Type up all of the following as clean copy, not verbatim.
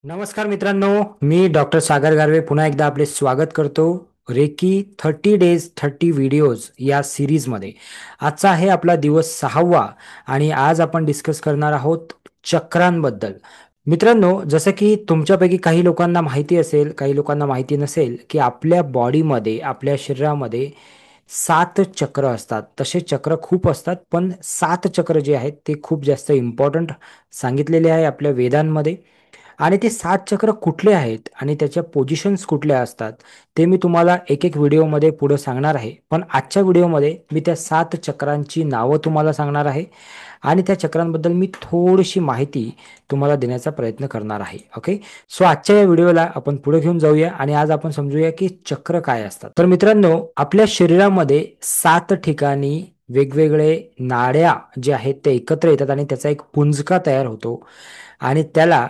नमस्कार मित्रांनो, मी डॉक्टर सागर गारवे पुन्हा एकदा आपले स्वागत करतो रेकी 30 डेज 30 व्हिडिओज या सिरीजमध्ये. आजचा आहे आपला दिवस 6वा आणि आज आपण डिस्कस करणार आहोत चक्रांबद्दल. मित्रांनो, जसं की तुमच्यापैकी काही लोकांना माहिती असेल, काही लोकांना माहिती नसेल, की आपल्या बॉडीमध्ये, आपल्या शरीरामध्ये 7 चक्र असतात. तसे चक्र खूप असतात, पण 7 चक्र जे आहेत ते खूप जास्त इम्पॉर्टंट सांगितलेले आहे आपल्या वेदांमध्ये. आणि ते 7 चक्र कुठले आहेत आणि त्याच्या पोझिशन्स कुठल्या असतात ते मी तुम्हाला एक एक व्हिडिओमध्ये पुढे सांगणार आहे. पण आजच्या व्हिडिओमध्ये मी त्या 7 चक्रांची नावं तुम्हाला सांगणार आहे आणि त्या चक्रांबद्दल मी थोडीशी माहिती तुम्हाला देण्याचा प्रयत्न करणार आहे. ओके, सो आजच्या या व्हिडिओला आपण पुढे घेऊन जाऊया आणि आज आपण समजूया की चक्र काय असतात. तर मित्रांनो, आपल्या शरीरामध्ये 7 ठिकाणी वेगवेगळे नाड्या जे आहेत ते एकत्र येतात आणि त्याचा एक पुंजका तयार होतो आणि त्याला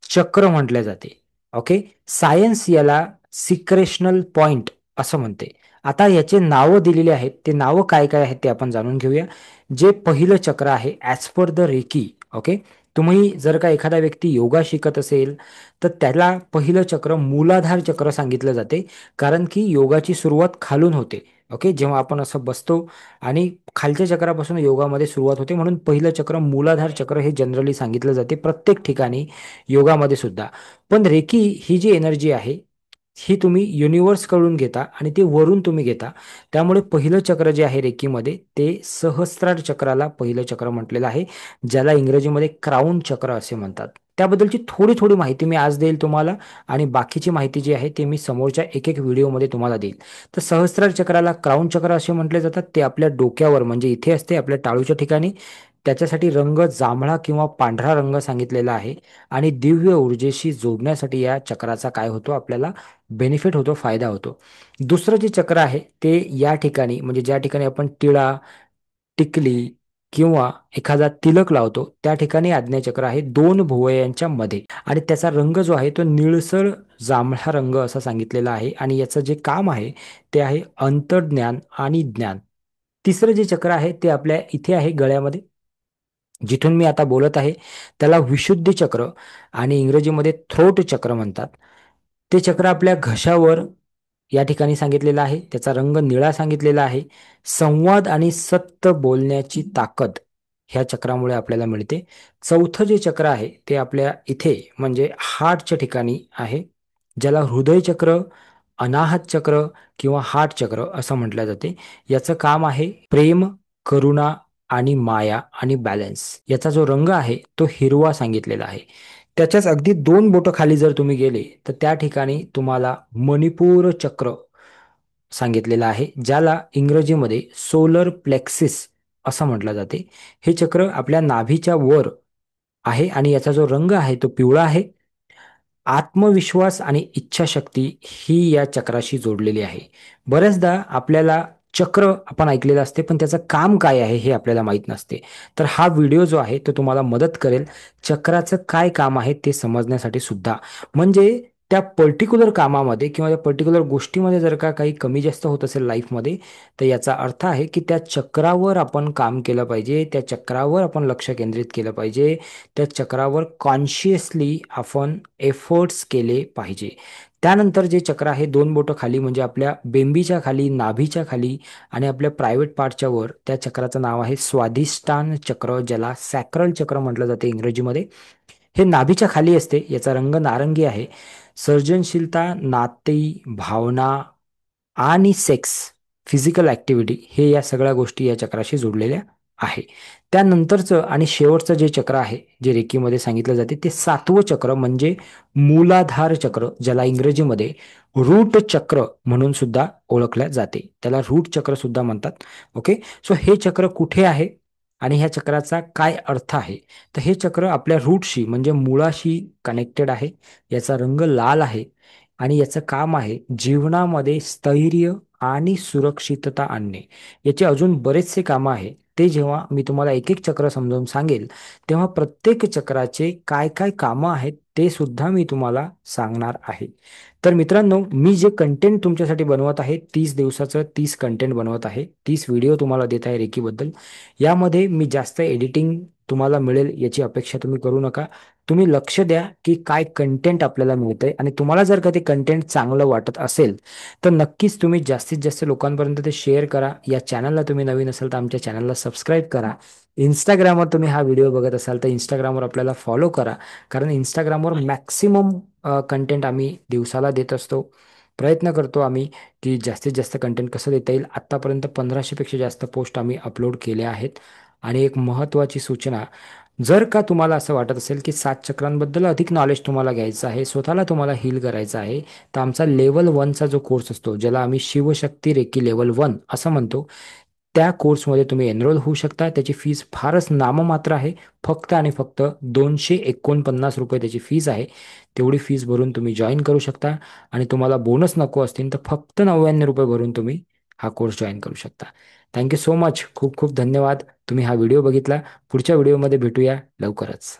चक्र म्हटले जाते. ओके, सायन्स याला सिक्रेशनल पॉइंट असं म्हणते. आता याचे नावं दिलेली आहेत, ते नावं काय काय आहेत ते आपण जाणून घेऊया. जे पहिलं चक्र आहे as per the reiki. Okay, तुम्ही जर का एखादा व्यक्ती योगा शिकत असेल तर त्याला पहिलं चक्र मूलाधार चक्र सांगितलं जाते, कारण की योगाची सुरुवात खालून होते. ओके, जेव्हा आपण असं बसतो आणि खालच्या चक्रापासून योगामध्ये सुरुवात होते, म्हणून पहिलं चक्र मूलाधार चक्र हे जनरली सांगितलं जाते प्रत्येक ठिकाणी, योगामध्ये सुद्धा. पण रेकी ही जी एनर्जी आहे ही तुम्ही युनिव्हर्स कडून घेता आणि ते वरून तुम्ही घेता. त्यामुळे पहिलं चक्र जे आहे रेकीमध्ये ते सहस्त्रार चक्राला पहिलं चक्र म्हटलेलं आहे, ज्याला इंग्रजीमध्ये क्राऊन चक्र असे म्हणतात. त्याबद्दलची थोडी थोडी माहिती मी आज देईल तुम्हाला आणि बाकीची माहिती जी आहे ते मी समोरच्या एक एक व्हिडिओमध्ये तुम्हाला देईल. तर सहस्त्रार चक्राला क्राऊन चक्र असे म्हटले जातात. ते आपल्या डोक्यावर म्हणजे इथे असते, आपल्या टाळूच्या ठिकाणी. त्याच्यासाठी रंग जांभळा किंवा पांढरा रंग सांगितलेला आहे आणि दिव्य ऊर्जेशी जोडण्यासाठी या चक्राचा काय होतो, आपल्याला बेनिफिट होतो, फायदा होतो. दुसरं जे चक्र आहे ते या ठिकाणी म्हणजे ज्या ठिकाणी आपण टिळा, टिकली किंवा एखादा तिलक लावतो त्या ठिकाणी आज्ञाचक्र आहे, दोन भुवयांच्या मध्ये. आणि त्याचा रंग जो आहे तो निळसर जांभळा रंग असा सांगितलेला आहे आणि याचं जे काम आहे ते आहे अंतर्ज्ञान आणि ज्ञान. तिसरं जे चक्र आहे ते आपल्या इथे आहे गळ्यामध्ये, जिथून मी आता बोलत आहे त्याला विशुद्धी चक्र आणि इंग्रजीमध्ये थ्रोट चक्र म्हणतात. ते चक्र आपल्या घशावर या ठिकाणी सांगितलेलं आहे. त्याचा रंग निळा सांगितलेला आहे. संवाद आणि सत्य बोलण्याची ताकद ह्या चक्रामुळे आपल्याला मिळते. चौथं जे चक्र आहे ते आपल्या इथे म्हणजे हार्टच्या ठिकाणी आहे, ज्याला हृदय चक्र, अनाहत चक्र किंवा हार्ट चक्र असं म्हटलं जाते. याचं काम आहे प्रेम, करुणा आणि माया आणि बॅलन्स. याचा जो रंग आहे तो हिरवा सांगितलेला आहे. त्याच्याच अगदी 2 बोटं खाली जर तुम्ही गेले तर त्या ठिकाणी तुम्हाला मणिपूर चक्र सांगितलेलं आहे, ज्याला इंग्रजीमध्ये सोलर प्लेक्सिस असं म्हटलं जाते. हे चक्र आपल्या नाभीच्या वर आहे आणि याचा जो रंग आहे तो पिवळा आहे. आत्मविश्वास आणि इच्छाशक्ती ही या चक्राशी जोडलेली आहे. बऱ्याचदा आपल्याला चक्र आपण ऐकलेलं असते, पण त्याचं काम काय आहे हे आपल्याला माहीत नसते. तर हा व्हिडिओ जो आहे तो तुम्हाला मदत करेल चक्राचं काय काम आहे ते समजण्यासाठी सुद्धा. म्हणजे त्या पर्टिक्युलर कामामध्ये किंवा त्या पर्टिक्युलर गोष्टीमध्ये जर का काही कमी जास्त होत असेल लाईफमध्ये, तर याचा अर्थ आहे की त्या चक्रावर आपण काम केलं पाहिजे, त्या चक्रावर आपण लक्ष केंद्रित केलं पाहिजे, त्या चक्रावर कॉन्शियसली आपण एफर्ट्स केले पाहिजे. त्यानंतर जे चक्र आहे 2 बोटं खाली म्हणजे आपल्या बेंबीच्या खाली, नाभीच्या खाली आणि आपल्या प्रायव्हेट पार्टच्या वर, त्या चक्राचं नाव आहे स्वाधिष्ठान चक्र, ज्याला सॅक्रल चक्र म्हटलं जाते इंग्रजीमध्ये. हे नाभीच्या खाली असते. याचा रंग नारंगी आहे. सर्जनशीलता, नाती, भावना आणि सेक्स, फिजिकल ऍक्टिव्हिटी हे या सगळ्या गोष्टी या चक्राशी जोडलेल्या आहे. त्यानंतरचं आणि शेवटचं जे चक्र आहे जे रेकीमध्ये सांगितलं जाते ते 7वं चक्र म्हणजे मूलाधार चक्र, ज्याला इंग्रजीमध्ये रूट चक्र म्हणून सुद्धा ओळखल्या जाते. त्याला रूट चक्र सुद्धा म्हणतात. ओके, सो हे चक्र कुठे आहे आणि ह्या चक्राचा काय अर्थ आहे? तर हे चक्र आपल्या रूटशी म्हणजे मुळाशी कनेक्टेड आहे. याचा रंग लाल आहे आणि याचं काम आहे जीवनामध्ये स्थैर्य आणि सुरक्षितता आणणे. याचे अजून बरेचसे कामं आहे. ते जेव्हा मी तुम्हाला एक एक चक्र समजावून सांगेल तेव्हा प्रत्येक चक्राचे काय काय कामं आहेत ते सुद्धा मी तुम्हाला सांगणार आहे. तर मित्रांनो, मी जे कंटेंट तुमच्यासाठी बनवत आहे, 30 दिवसाचं 30 कंटेंट बनवत आहे, 30 व्हिडिओ तुम्हाला देत आहे रेकीबद्दल. यामध्ये मी जास्त एडिटिंग तुम्हाला मिळेल याची अपेक्षा तुम्ही करू नका. तुम्ही लक्ष द्या की काय कंटेंट आपल्याला मिळतंय, आणि तुम्हाला जर का ते कंटेंट चांगलं वाटत असेल तर नक्कीच तुम्ही जास्तीत जास्त लोकांपर्यंत ते शेअर करा. या चॅनलला तुम्ही नवीन असाल तर आमच्या चॅनलला सबस्क्राईब करा. इंस्टाग्रामवर तुम्ही हा व्हिडिओ बघत असाल तर इंस्टाग्रामवर आपल्याला फॉलो करा, कारण इंस्टाग्रामवर मॅक्सिमम कंटेंट आम्ही दिवसाला देत असतो. प्रयत्न करतो आम्ही की जास्तीत जास्त कंटेंट कसं देता येईल. आत्तापर्यंत 1500पेक्षा जास्त पोस्ट आम्ही अपलोड केल्या आहेत. आणि एक महत्त्वाची सूचना, जर का तुम्हाला असं वाटत असेल की 7 चक्रांबद्दल अधिक नॉलेज तुम्हाला घ्यायचं आहे, स्वतःला तुम्हाला हील करायचं आहे, तर आमचा लेवल 1चा जो कोर्स असतो, ज्याला आम्ही शिवशक्ती रेकी लेवल 1 असं म्हणतो, त्या कोर्समध्ये तुम्ही एनरोल होऊ शकता. त्याची फीस फारच नाममात्र आहे. फक्त आणि फक्त 249 रुपये त्याची फीस आहे. तेवढी फीस भरून तुम्ही जॉईन करू शकता. आणि तुम्हाला बोनस नको असतील तर फक्त 99 रुपये भरून तुम्ही हा कोर्स जॉईन करू शकता. Thank you so much. खूप खूप धन्यवाद. तुम्ही हा व्हिडिओ बघितला. पुढच्या व्हिडिओमध्ये भेटूया लवकरच.